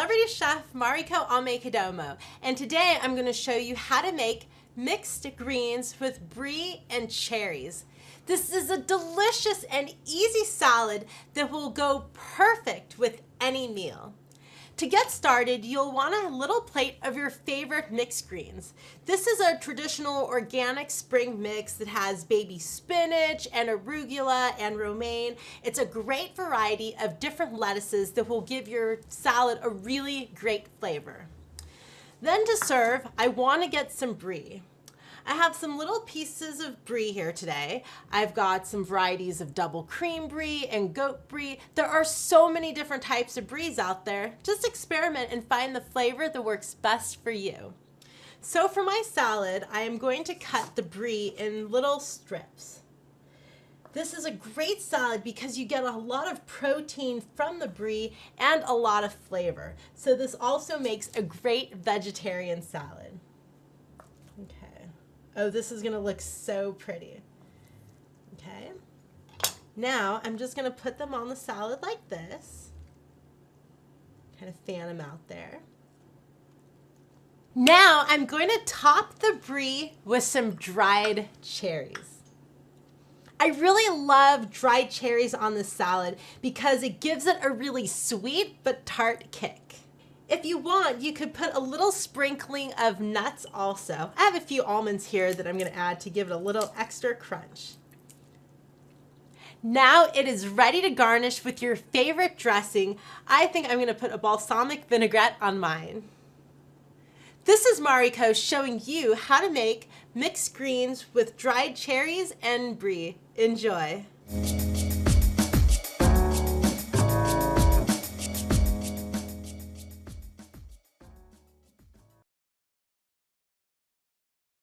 celebrity chef Mariko Amekidomo, and today I'm going to show you how to make mixed greens with brie and cherries. This is a delicious and easy salad that will go perfect with any meal. To get started, you'll want a little plate of your favorite mixed greens. This is a traditional organic spring mix that has baby spinach and arugula and romaine. It's a great variety of different lettuces that will give your salad a really great flavor. Then to serve, I want to get some brie. I have some little pieces of brie here today. I've got some varieties of double cream brie and goat brie. There are so many different types of bries out there. Just experiment and find the flavor that works best for you. So for my salad, I am going to cut the brie in little strips. This is a great salad because you get a lot of protein from the brie and a lot of flavor. So this also makes a great vegetarian salad. Okay. Oh, this is gonna look so pretty. Okay. Now I'm just gonna put them on the salad like this. Kind of fan them out there. Now I'm going to top the brie with some dried cherries. I really love dried cherries on the salad because it gives it a really sweet but tart kick. If you want, you could put a little sprinkling of nuts also. I have a few almonds here that I'm going to add to give it a little extra crunch. Now it is ready to garnish with your favorite dressing. I think I'm going to put a balsamic vinaigrette on mine. This is Mariko showing you how to make mixed greens with dried cherries and brie. Enjoy.